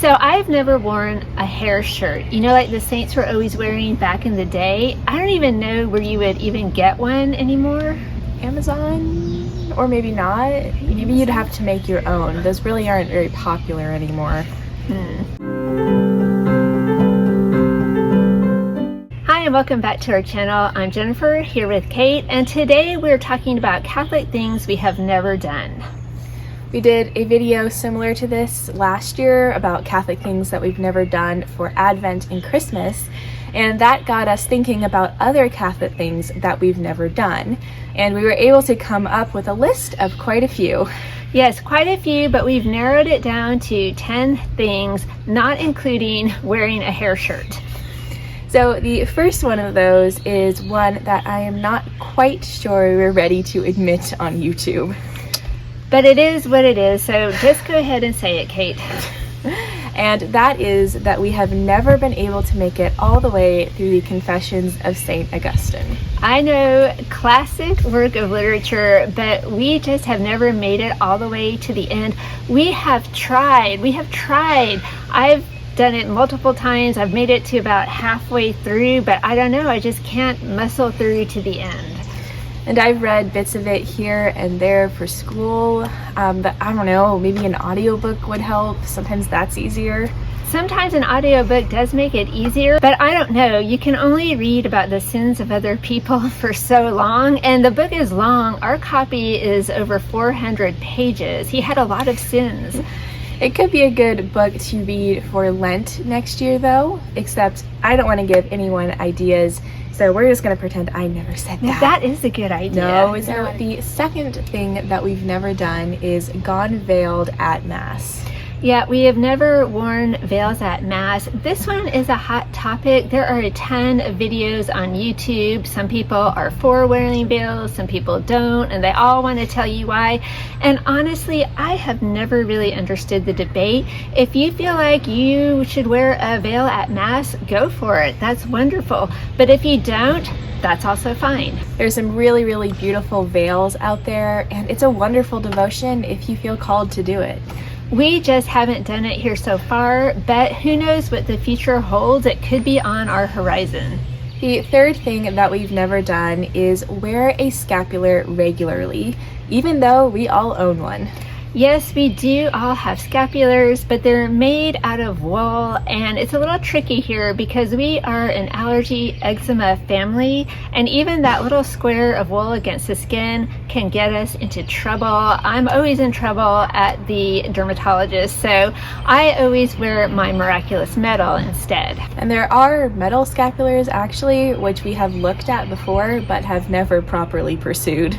So I've never worn a hair shirt, like the saints were always wearing back in the day. I don't even know where you would even get one anymore. Amazon, or maybe not. Maybe you'd have to make your own. Those really aren't very popular anymore. Hi and welcome back to our channel. I'm Jennifer here with Kate, and today we're talking about Catholic things we have never done. We did a video similar to this last year about Catholic things that we've never done for Advent and Christmas, and that got us thinking about other Catholic things that we've never done. And we were able to come up with a list of quite a few. Yes, quite a few, but we've narrowed it down to 10 things, not including wearing a hair shirt. So the first one of those is one that I am not quite sure we're ready to admit on YouTube. But it is what it is, so just go ahead and say it, Kate. And that is that we have never been able to make it all the way through the Confessions of St. Augustine. I know, classic work of literature, but we just have never made it all the way to the end. We have tried. I've done it multiple times. I've made it to about halfway through, but I don't know, I just can't muscle through to the end. And I've read bits of it here and there for school, but I don't know, maybe an audiobook would help. Sometimes that's easier. Sometimes an audiobook does make it easier, but I don't know. You can only read about the sins of other people for so long, and the book is long. Our copy is over 400 pages. He had a lot of sins. It could be a good book to read for Lent next year though, except I don't want to give anyone ideas, so we're just going to pretend I never said that. That is a good idea. No, so the second thing that we've never done is gone veiled at Mass. Yeah, we have never worn veils at Mass. This one is a hot topic. There are a ton of videos on YouTube. Some people are for wearing veils, some people don't, and they all want to tell you why. And honestly, I have never really understood the debate. If you feel like you should wear a veil at Mass, go for it. That's wonderful. But if you don't, that's also fine. There's some really, really beautiful veils out there, and it's a wonderful devotion if you feel called to do it. We just haven't done it here so far, but who knows what the future holds. It could be on our horizon. The third thing that we've never done is wear a scapular regularly, even though we all own one. Yes, we do all have scapulars, but they're made out of wool, and it's a little tricky here because we are an allergy eczema family, and even that little square of wool against the skin can get us into trouble. I'm always in trouble at the dermatologist, so I always wear my miraculous metal instead. And there are metal scapulars actually, which we have looked at before but have never properly pursued.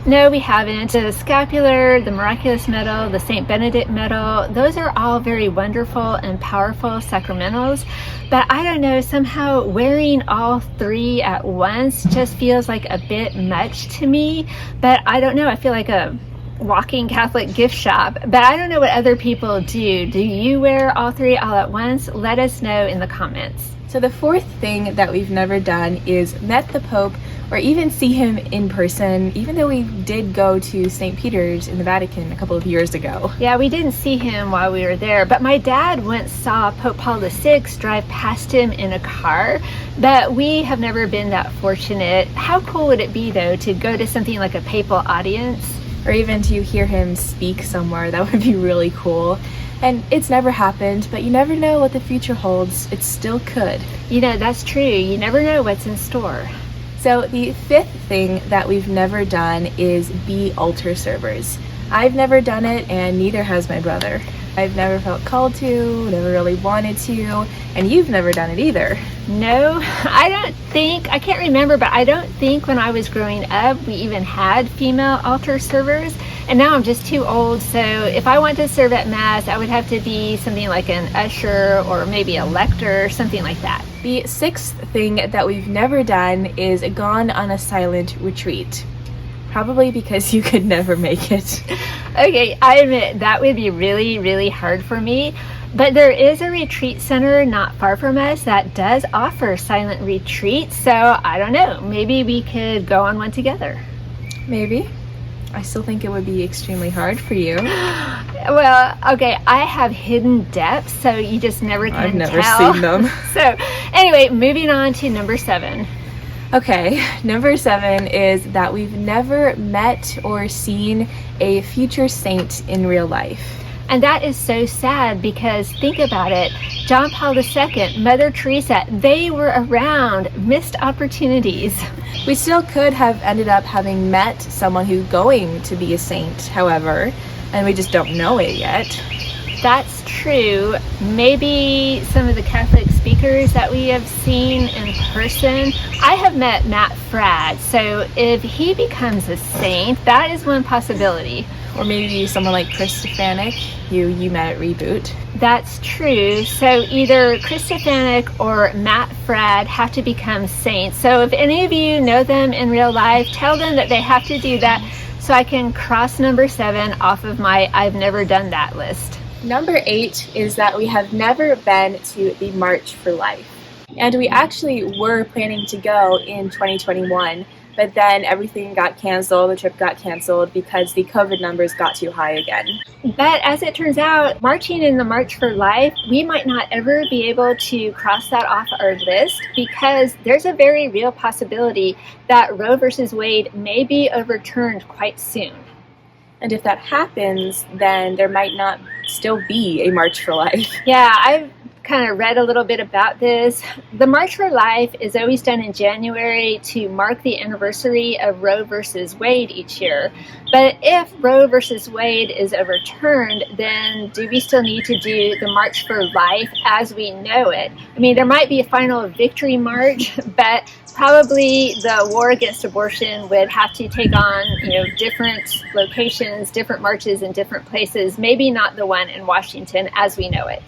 No, we haven't. The scapular, the miraculous metal, the St. Benedict metal, those are all very wonderful and powerful sacramentals, but I don't know, somehow wearing all three at once just feels like a bit much to me. But I don't know, I feel like a walking Catholic gift shop, but I don't know what other people do. Do you wear all three all at once? Let us know in the comments. So the fourth thing that we've never done is met the Pope or even see him in person, even though we did go to St. Peter's in the Vatican a couple of years ago. Yeah, we didn't see him while we were there, but my dad once saw Pope Paul VI drive past him in a car, but we have never been that fortunate. How cool would it be though to go to something like a papal audience? Or even to hear him speak somewhere. That would be really cool. And it's never happened, but you never know what the future holds. It still could. You know, that's true. You never know what's in store. So the fifth thing that we've never done is be altar servers. I've never done it, and neither has my brother. I've never felt called to, never really wanted to, and you've never done it either. No, I can't remember, but I don't think when I was growing up we even had female altar servers, and now I'm just too old, so if I want to serve at Mass, I would have to be something like an usher or maybe a lector, something like that. The sixth thing that we've never done is gone on a silent retreat. Probably because you could never make it. Okay, I admit that would be really, really hard for me. But there is a retreat center not far from us that does offer silent retreats. So I don't know, maybe we could go on one together. Maybe. I still think it would be extremely hard for you. Well, okay, I have hidden depths, so you just never can tell. I've never seen them. So anyway, moving on to number 7. Okay, number 7 is that we've never met or seen a future saint in real life. And that is so sad because think about it. John Paul II, Mother Teresa, they were around, missed opportunities. We still could have ended up having met someone who's going to be a saint, however, and we just don't know it yet. That's true. Maybe some of the Catholic speakers that we have seen in person. I have met Matt Fradd, so if he becomes a saint, that is one possibility. Or maybe someone like Stefanick, you met at Reboot. That's true. So either Stefanick or Matt Fradd have to become saints. So if any of you know them in real life, tell them that they have to do that so I can cross number 7 off of my I've never done that list. Number 8 is that we have never been to the March for Life. And we actually were planning to go in 2021, but then everything got canceled, the trip got canceled because the COVID numbers got too high again. But as it turns out, marching in the March for Life, we might not ever be able to cross that off our list because there's a very real possibility that Roe versus Wade may be overturned quite soon. And if that happens, then there might not still be a March for Life. Yeah, I've kind of read a little bit about this. The March for Life is always done in January to mark the anniversary of Roe versus Wade each year. But if Roe versus Wade is overturned, then do we still need to do the March for Life as we know it? I mean, there might be a final victory march, but probably the war against abortion would have to take on, different locations, different marches in different places, maybe not the one in Washington as we know it.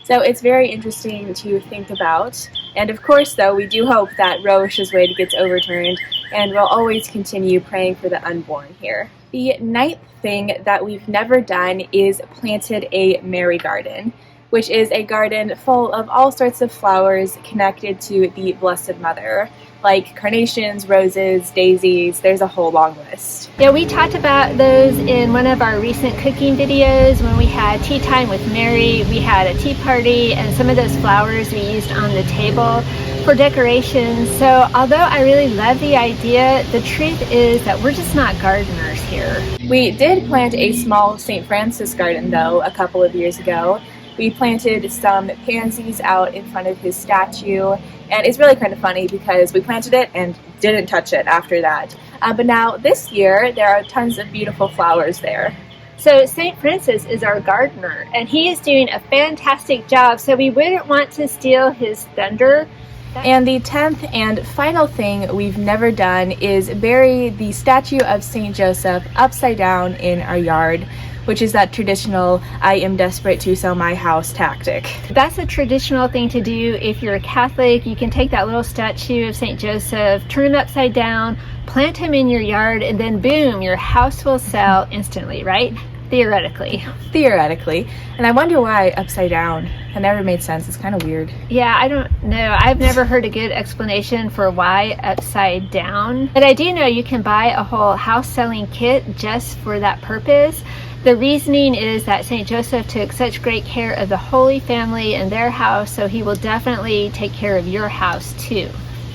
So it's very interesting to think about. And of course, though, we do hope that Roe versus Wade gets overturned, and we'll always continue praying for the unborn here. The 9th thing that we've never done is planted a Mary garden, which is a garden full of all sorts of flowers connected to the Blessed Mother, like carnations, roses, daisies. There's a whole long list. Yeah, we talked about those in one of our recent cooking videos when we had tea time with Mary. We had a tea party, and some of those flowers we used on the table for decoration. So although I really love the idea, the truth is that we're just not gardeners here. We did plant a small St. Francis garden, though, a couple of years ago. We planted some pansies out in front of his statue, and it's really kind of funny because we planted it and didn't touch it after that. But now this year, there are tons of beautiful flowers there. So St. Francis is our gardener, and he is doing a fantastic job, so we wouldn't want to steal his thunder. And the 10th and final thing we've never done is bury the statue of St. Joseph upside down in our yard, which is that traditional I am desperate to sell my house tactic. That's a traditional thing to do if you're a Catholic. You can take that little statue of St. Joseph, turn him upside down, plant him in your yard, and then boom, your house will sell instantly, right? Theoretically. Theoretically. And I wonder why upside down. It never made sense. It's kind of weird. Yeah, I don't know. I've never heard a good explanation for why upside down. But I do know you can buy a whole house selling kit just for that purpose. The reasoning is that St. Joseph took such great care of the Holy Family and their house, so he will definitely take care of your house too.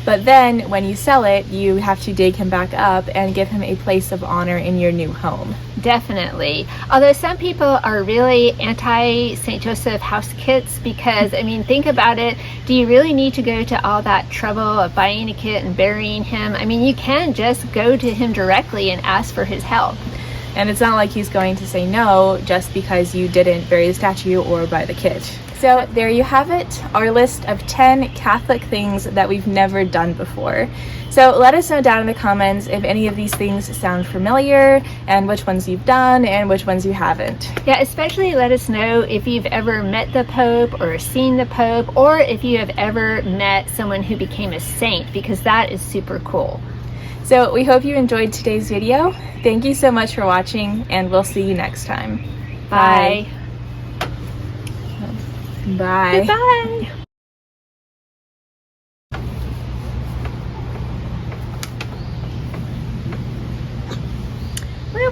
But then when you sell it, you have to dig him back up and give him a place of honor in your new home. Definitely. Although some people are really anti-St. Joseph house kits because, think about it. Do you really need to go to all that trouble of buying a kit and burying him? You can just go to him directly and ask for his help. And it's not like he's going to say no just because you didn't bury the statue or buy the kit. So there you have it, our list of 10 Catholic things that we've never done before. So let us know down in the comments if any of these things sound familiar and which ones you've done and which ones you haven't. Yeah, especially let us know if you've ever met the Pope or seen the Pope, or if you have ever met someone who became a saint, because that is super cool. So we hope you enjoyed today's video. Thank you so much for watching, and we'll see you next time. Bye. Bye. Goodbye. Where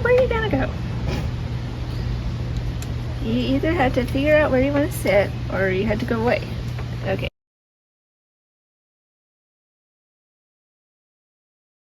had to figure out where you want to sit or you had to go away.